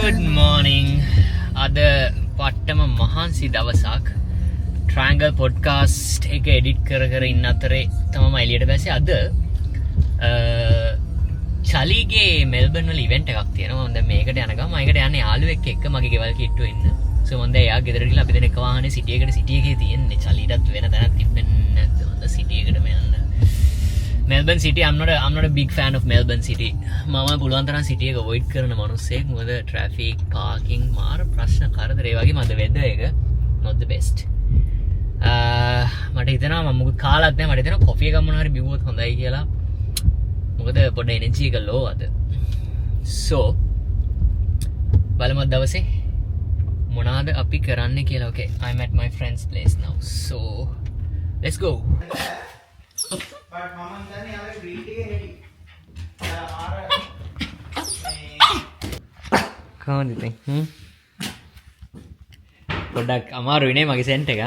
Good morning. අද පට්ටම මහන්සි දවසක් Triangle podcast එක edit කර ඉන්න අතරේ තමයි එළියට බැස්සේ. අද චලිගේ මෙල්බන් වල event එකක් තියෙනවා. මම දැන් මේකට යන ගමන් මම ඒකට යන්නේ යාළුවෙක් එක්ක මගේ ගෙවල් කිට්ටුවේ ඉන්න. So මම දැන් එයා ගෙදර ගිහලා අපි දැන් එක වාහනේ සිටි එකේ තියෙන්නේ. චලිටත් වෙන තැනක් තිබෙන්නේ නැද්ද? මම සිටි එකටම යන්න. Melbourne City, I'm not a big fan of Melbourne City. මම පුළුවන් තරම් සිටි එක avoid කරන මිනිස්සෙක්. මොකද traffic, parking මාර ප්‍රශ්න කරදර ඒ වගේම අද weather එක not the best. මට හිතෙනවා මම මොකද කාලත් නැහැ. මට හිතෙනවා coffee එකක් මොනවා හරි බිව්වොත් හොඳයි කියලා. මොකද පොඩ energy එක low අද. So බලමු දවසේ මොනවාද අපි කරන්නේ කියලා. Okay, I'm at my friend's place now. So let's go. කවුද ඉතින්? පොඩ්ඩක් අමාරුයිනේ මගේ සෙන්ට් එක.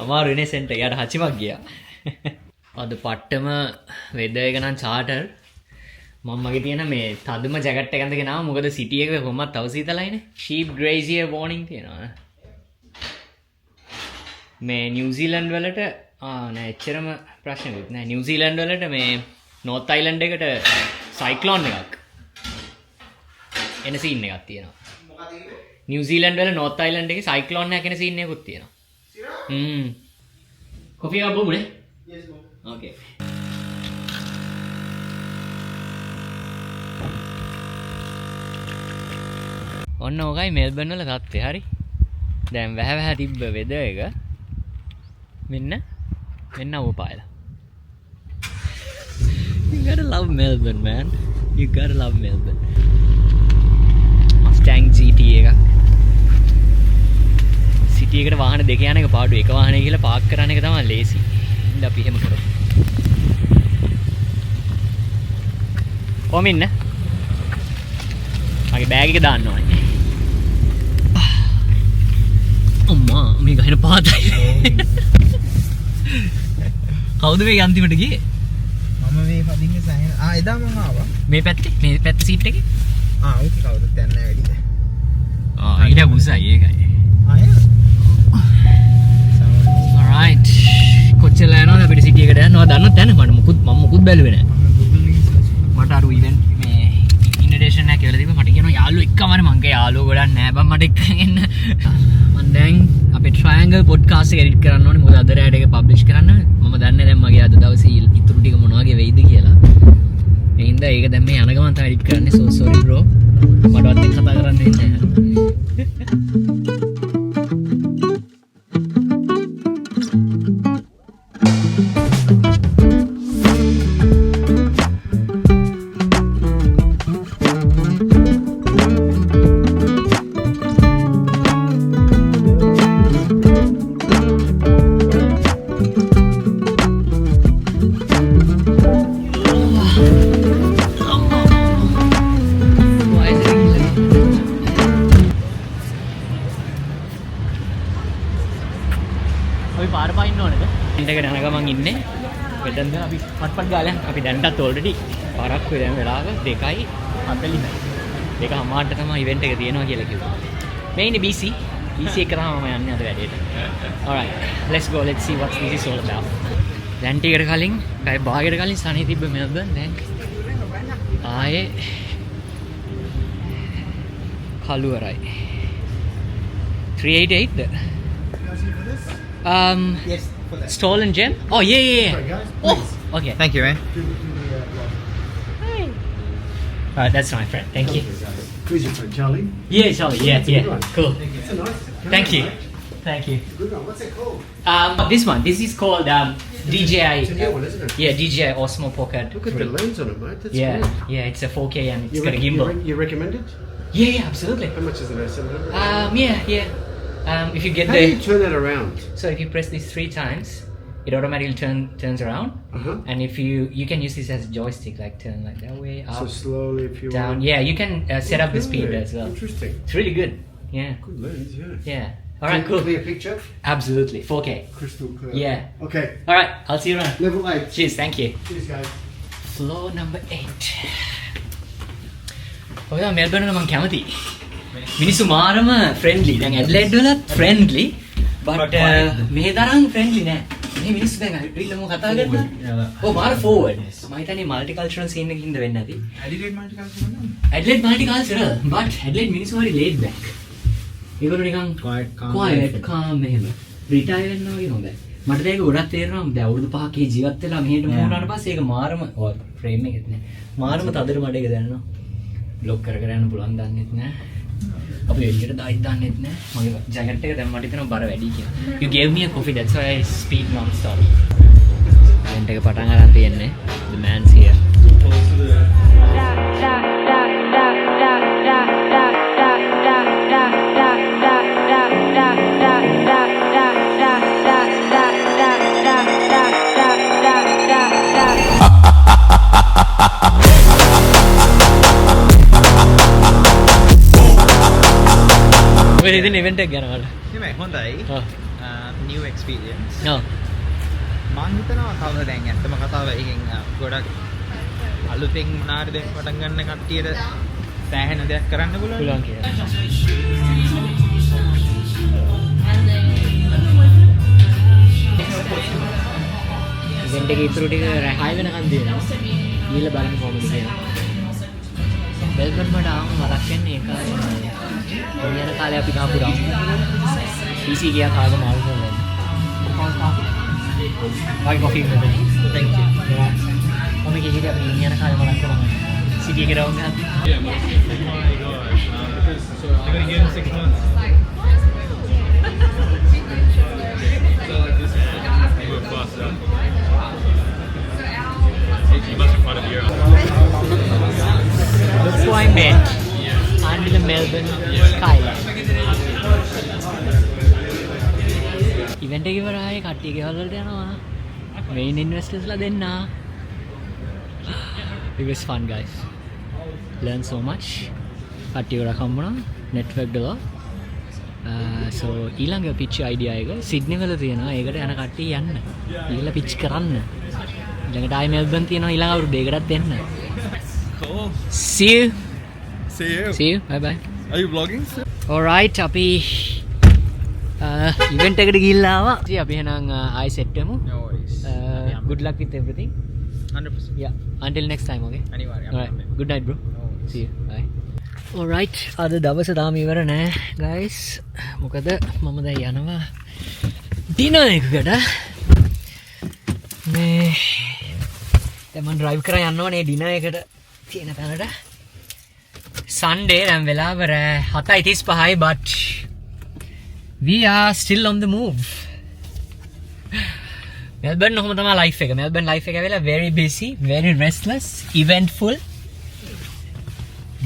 අමාරුයිනේ සෙන්ට් එක. යාට හචිමක් ගියා. අද පට්ටම වෙදර් එක නම් චාටර්. මම මගේ තියෙන මේ තදම ජැකට් එක අඳගෙන ආවා. මොකද සිටි එක කොහොමවත් තව සීතලයිනේ. sheep grazier warning තියෙනවා. මේ නිව්සීලන්ඩ් වලට නෑ එච්චරම ප්‍රශ්නකුත් නෑ. නිව්සීලන්ඩ් වලට මේ නෝත් අයිලන්ඩ් එකට සයික්ලෝන් එකක් එන සීන් එකක් තියෙනවා. මොකද ඒක? නිව්සීලන්ඩ් වල නෝත් අයිලන්ඩ් එකේ සයික්ලෝන් එකක් එන සීන් එකකුත් තියෙනවා. කොෆි එකක් බොමුනේ? yes bro. okay. ඔන්න ඔකයි මෙල්බර්න් වල තත්ත්වය. හරි. දැන් වැහ තිබ්බ වෙදර් එක මෙන්න උපායලා. You gotta love Melbourne, man. You gotta love Melbourne. Mustang GT එක. සිටි එකට වාහන දෙක යන එක පාඩු. එක වාහනේ ගිහලා පාක් කරන එක තමයි ලේසි. ඉතින් අපි එහෙම කරමු. කොහොම ඉන්න? මගේ බෑග් එක දාන්න ඕනේ. අම්මා මේ ගහන පාතයි. කවුද මේ අන්තිමට ගියේ? මම මේ පදින්නේ සයන. එදා මම ආවා. මේ පැත්ත සීට් එකේ? ඕක කවුද දැන් නැහැ වැඩිද? ඊට බුසයි ඒකයි. alright. කොච්චර යනවද අපිට සිටි එකට යනවා දන්නවද දැන්? මම මුකුත් බැලුවේ නැහැ. මට අර ඉවෙන්ට් මේ ඉන්විටේෂන් එකක් කියලා තිබ්බා. මට කියනවා යාළුවෝ එක්කමනේ. මංගේ යාළුවෝ ගොඩක් නැහැ බං මට එක්කන් එන්න. මම දැන් අපේ Triangle podcast එක edit කරන්න ඕනේ. මොකද අද රැට එක publish කරන්න. මම දන්නේ දැන් මගේ අද දවසේ ඉතුරු ටික මොන වගේ වෙයිද කියලා. ඒ හින්දා ඒක දැන් මේ යන ගමන් තමයි edit කරන්නේ. so sorry bro. මටවත් එක්ක කතා කරන්න වෙන්නේ නැහැ. ඉන්නේ වෙදන්ද අපි පට්පට් ගාලා අපි දැන්ටත් ඔල්රෙඩි පාරක් වෙන වෙලාව 2:40යි. 2:00ට තමයි ඉවෙන්ට් එක තියෙනවා කියලා කිව්වා. මේ ඉන්නේ BC එක තමයි මම යන්නේ අද වැඩේට. alright let's go, let's see what this is all about. දැන් ටිකට කලින් පැය භාගයකට කලින් සනේ තිබ්බ මෙල්බර්න් දැන් ආයේ කළුවරයි 388ද yes. Stolen gem? Oh yeah. Oh, okay. Thank you, man. Hi. That's my friend. Thank you. Who's your friend, Charlie? Yeah, Charlie. Yeah. Cool. It's a nice Thank you. Thank you. Good one. What's it called? This one. This is called DJI. It's a new one, isn't it? Yeah, DJI Osmo Pocket. Look at 3. the lens on it, mate. That's Yeah, good. yeah. It's a 4K and it's You, got a gimbal. you recommend it? Yeah, absolutely. How much is it? 700? Yeah. If you get How do you turn that around? so if you press this 3 times, it automatically turns around. Uh-huh. And if you can use this as a joystick, like turn like that way, up, So slowly if you down. want. Yeah, you can set up the speed Okay, as well. Interesting. It's really good. Yeah. Good lens, yeah. Yeah. All right, cool. Clear picture? Absolutely. 4K. Crystal clear. Yeah. Okay. All right, I'll see you around. Level 8. Cheers, thank you. Cheers, guys. Floor number 8. ඔය Melbourne වල මම කැමතියි. මිනිස්සු මාරම friendly. දැන් ඇඩ්ලයිඩ් වලත් friendly. But මේ තරම් friendly නෑ. මේ මිනිස්සු දැන් ඇඩ්ලයිඩ් කතා කරනවා. ඔව් මාර ෆෝවර්ඩ්. මම හිතන්නේ මල්ටි කල්චරල් සීන් එකකින්ද වෙන්නේ නැති. ඇඩිලේඩ් මල්ටි කල්චරල් නේද? ඇඩ්ලයිඩ් මල්ටි කල්චරල්. බට් ඇඩ්ලයිඩ් මිනිස්සු හරි ලේඩ් බෑක්. ඒගොල්ලෝ නිකන් quiet calm එහෙම. රිටයර් වෙනවා වගේ හොඳයි. මට ඒක ගොඩක් තේරෙනවා. දැන් අවුරුදු 5ක ජීවත් වෙලා මෙහෙට මොනාට පස්සේ ඒක මාරම ෆ්‍රේම් එකෙත් නෑ. මාරම තදර මඩ එක දැනනවා. බ්ලොක් කර යන්න පුළුවන් දන්නෙත් නෑ. අපි එළියට දායි දන්නෙත් නෑ. මගේ ජැකට් එක දැන් මට හිතෙනවා බර වැඩි කියලා. You gave me a coffee, that's why I speak non-stop. event එක පටන් ගන්න තියෙන්නේ. The man's here. ඔය ඉතින් event එක ගැන වල. නෙමෙයි හොඳයි. new experience. ඔව්. මම හිතනවා කවුද දැන් ඇත්තම කතාව එකෙන් ගොඩක් අලුතෙන් මොනාරි දැන් පටන් ගන්න කට්ටියට සෑහෙන දෙයක් කරන්න පුළුවන්. පුළුවන් කියලා. event එකේ ඉතුරු ටික 6 වෙනකන් දෙනවා. ඊළ බලන්න කොහොමද කියලා. මෙල්බර්න් මට ආවම මතක් වෙන්නේ ඒක යන කාලේ අපි ගාපු රාම් PC ගියා කාග මාල් කරනවා. Why coffee with me? Thank you. Kami kaya අපි යන කාලේ මතක් කරනවා. City එකේ රවුම් ගහද්දි. Yeah, oh my gosh. Because so I'm gonna give him 6 months. So like this, he would bust up. He must have fought a year. Look who I met under the Melbourne skyline. Event එක ඉවරයි කට්ටිය ගෙවල් වලට යනවා. Main investors ලා දෙන්න. It was fun guys. Learned so much. කට්ටිය ගොඩක් හම්බුණා. network දලා. So ඊළඟ pitch idea එක සිඩ්නි වල තියෙනවා. ඒකට යන කට්ටිය යන්න. ඊළඟ pitch කරන්න. ඊළඟට ආයි මෙල්බර්න් තියෙනවා ඊළඟ අවුරුද්දේකටත් දෙන්න. Cool. See you. See you. See you. Bye bye. Are you vlogging? Alright අපි event එකට ගිහිල්ලා ආවා. ඉතින් අපි එහෙනම් ආයි set වෙමු. No worries. Good luck with everything. 100%. Yeah. Until next time, okay? අනිවාර්යයෙන්. Alright. Good night, bro. No worries. See you. Bye. Alright. අද දවස තාම ඉවර නෑ guys. මොකද මම දැන් යනවා dinner එකකට. මේ දැන් මම drive කරලා යන්න ඕනේ dinner එකට තියෙන තැනට. Sunday දැන් වෙලාව 7:35යි but we are still on the move. Melbourne කොහොම තමයි life එක. Melbourne life එක ඇවිල්ලා very busy, very restless, eventful.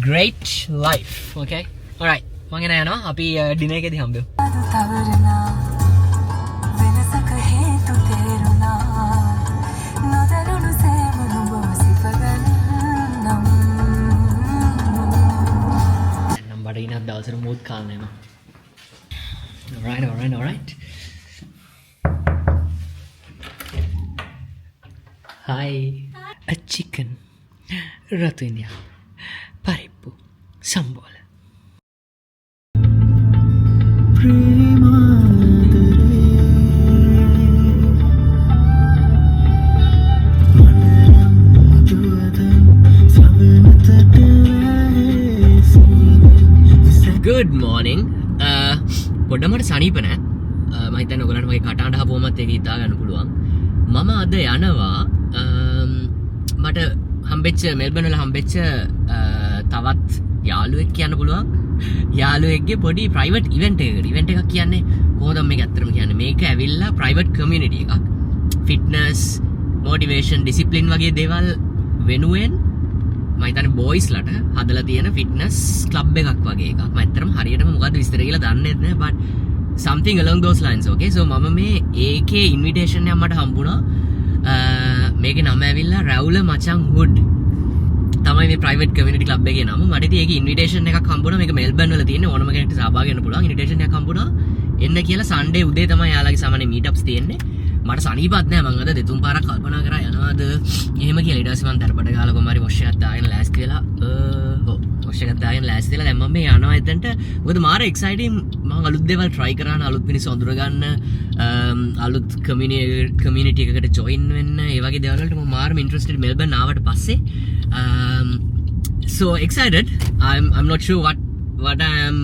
Great life. Okay. Alright. මම එන යනවා. අපි dinner එකේදී හම්බෙමු. නම්බර ඉනක් දවසට මූද් කාන්න එනවා. Alright. Hi. A chicken. Ratu India. Parippu. Sambola. Good morning. පොඩ්ඩමට සනීප නෑ. මම හිතන්නේ ඔයගලන්ට මගේ කටහඬ හපුවමත් ඒක හිතා ගන්න පුළුවන්. මම අද යනවා මට හම්බෙච්ච මෙල්බර්න් වල හම්බෙච්ච තවත් යාළුවෙක් කියන්න පුළුවන්. යාළුවෙක්ගේ පොඩි ප්‍රයිවට් ඉවෙන්ට් එකකට. ඉවෙන්ට් එකක් කියන්නේ කොහොමද මේක ඇත්තටම කියන්නේ? මේක ඇවිල්ලා ප්‍රයිවට් කමියුනිටි එකක්. ෆිට්නස්, මොටිවේෂන්, ඩිසිප්ලින් වගේ දේවල් වෙනුවෙන් මම හිතන්නේ බොයිස්ලට හදලා තියෙන ෆිට්නස් ක්ලබ් එකක් වගේ එකක්. මම ඇත්තටම හරියටම මොකද්ද විස්තර කියලා දන්නේ නැහැ but something along those lines. Okay, so මම මේ ඒකේ ඉන්විටේෂන් එකක් මට හම්බුණා. මේකේ නම ඇවිල්ලා රැවුල මචං හුඩ් තමයි මේ ප්‍රයිවට් කමියුනිටි ක්ලබ් එකේ නම. මට ඉතින් ඒකේ ඉන්විටේෂන් එකක් හම්බුණා. මේක මෙල්බර්න් වල තියෙන ඕනම කෙනෙක්ට සහභාගී වෙන්න පුළුවන්. ඉන්විටේෂන් එකක් හම්බුණා. එන්න කියලා සන්ඩේ උදේ තමයි යාළුවගේ සාමාන්‍ය මීට්අප්ස් තියෙන්නේ. මට සනීපත් නෑ. මම අද දෙතුන් පාරක් කල්පනා කරා යනවාද එහෙම කියලා. ඊට පස්සේ මම තරපඩ ගාලා කොහමරි වොෂ් එකක් දාගෙන ලෑස්ති වෙලා ටොස් එකක් දාගෙන ලෑස්ති වෙලා දැන් මම මේ යනවා එතනට. මොකද මාර එක්සයිටින් මම අලුත් දේවල් try කරන්න, අලුත් මිනිස්සු අඳුර ගන්න, අලුත් community එකකට join වෙන්න, ඒ වගේ දේවල් වලට මම මාරම interested මෙල්බර්න් ආවට පස්සේ. So excited. I'm not sure what I am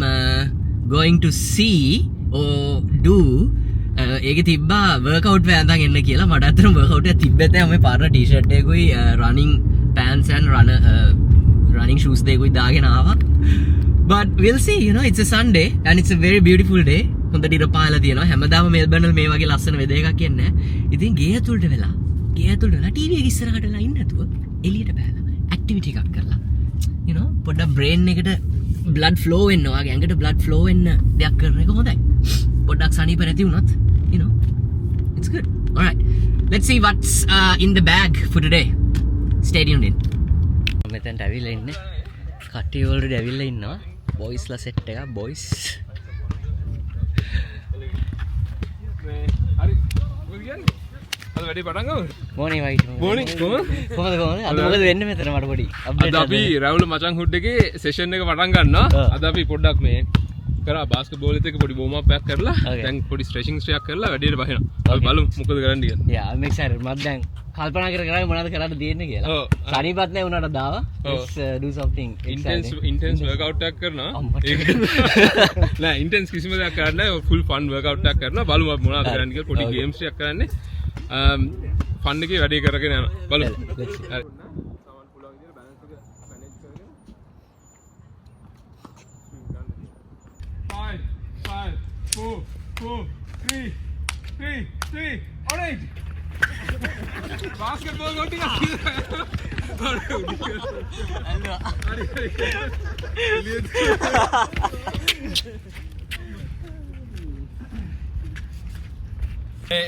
going to see or do. ඒක තිබ්බා workout wear අඳන් එන්න කියලා. මට අතරම workout එක තිබ්බෙත් නැහැ. මම පාරට t-shirt එකකුයි running pants and running shoes දෙකුයි දාගෙන ආවා. But we'll see, you know, it's a Sunday and it's a very beautiful day. හොඳට ඉර පායලා තියෙනවා. හැමදාම මෙල්බර්න් වල මේ වගේ ලස්සන වෙදර් එකක් එන්නේ නැහැ. ඉතින් ගේ ඇතුළට වෙලා TV එක ඉස්සරහටලා ඉන්න නැතුව එළියට බෑලා activity එකක් කරලා, you know, පොඩ්ඩක් brain එකට blood flow වෙන්න, ඔයාගේ ඇඟට blood flow වෙන්න දෙයක් කරන එක හොඳයි. පොඩ්ඩක් සනීප නැති වුණත්, you know, it's good. All right, let's see what's in the bag for today. Stay tuned in. මෙතෙන්ට ඇවිල්ලා ඉන්නේ. කට්ටිය already ඇවිල්ලා ඉන්නවා. boys ලා set එක boys. හරි. මොකද කියන්නේ? අද වැඩි පටන් ගමු. morning white. morning කොහමද? අද මොකද වෙන්නේ මෙතන මට පොඩි update අද අපි රැවුල මචං හුඩ් එකේ සෙෂන් එක පටන් ගන්නවා. අද අපි පොඩ්ඩක් මේ කරා බාස්කට්බෝල් එකත් එක්ක පොඩි වෝම් අප් එකක් කරලා දැන් පොඩි ස්ට්‍රෙචින් එකක් කරලා වැඩේට බහිනවා. අපි බලමු මොකද කරන්න කියලා. Yeah, I'm excited. මම දැන් කල්පනා කරගෙන මොනවද කරන්න තියෙන්නේ කියලා. සනීපත් නැහැ උනාට දාවා. Let's do something intense workout එකක් කරනවා. ඒක නෑ intense කිසිම දෙයක් කරන්නේ නැහැ. full fun workout එකක් කරනවා. බලමු අපි මොනවද කරන්න කියලා. පොඩි games එකක් කරන්නේ. ෆන් එකේ වැඩේ කරගෙන යනවා. බලමු. හරි. Five, 4, 3, orange. Basketball got it.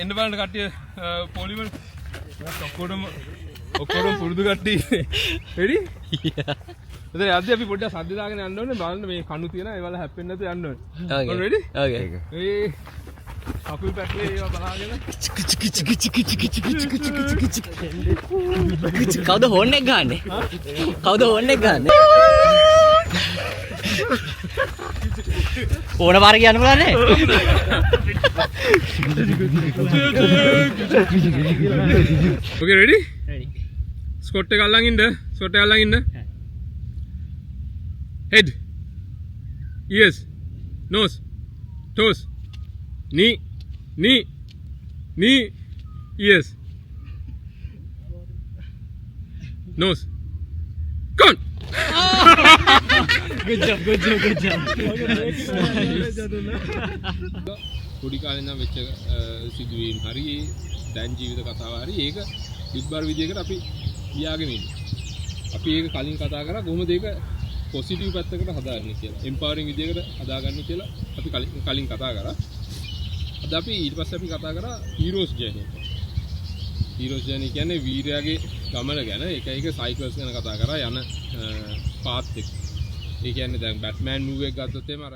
එන්න බලන්න කට්ටිය පොලිමර් ඔක්කොම පුරුදු කට්ටිය රෙඩි? එතන යද්දී අපි පොඩ්ඩක් සද්ද දාගෙන යන්න ඕනේ. බලන්න මේ කණු තියෙනවා. ඒවල හැප්පෙන්නේ නැතුව යන්න ඕනේ. Okay. රෙඩි? Okay. ඒ අකුල් පැටලේ ඒවා බලාගෙන කවුද හෝන් එක ගන්නෙ? කවුද හෝන් එක ගන්නෙ? ඕන පාර කියන්න පුළුවන් නේ? Okay, ready? Ready. ස්කොට් එක අල්ලන් ඉන්න. ස්කොට් එක අල්ලන් ඉන්න. Head, ears, nose, toes, knee, ears, nose. Gone. Good job. පොඩි කාලේ නම් වෙච්ච සිදුවීම් හරි දැන් ජීවිත කතාව හරි ඒක විද්බාර විදියකට අපි ලියාගෙන ඉන්නේ. අපි ඒක කලින් කතා කරා කොහොමද ඒක පොසිටිව් පැත්තකට හදාගන්නේ කියලා. එම්පවරින් විදියකට හදාගන්න කියලා අපි කලින් කතා කරා. අද අපි ඊට පස්සේ අපි කතා කරා හීරෝස් ජර්නි එක. හීරෝස් ජර්නි කියන්නේ වීරයාගේ ගමන ගැන. ඒක සයිකල්ස් ගැන කතා කරා යන පාත් එක. ඒ කියන්නේ දැන් බැට්මෑන් මූවි එක ගත්තොත් එහෙම අර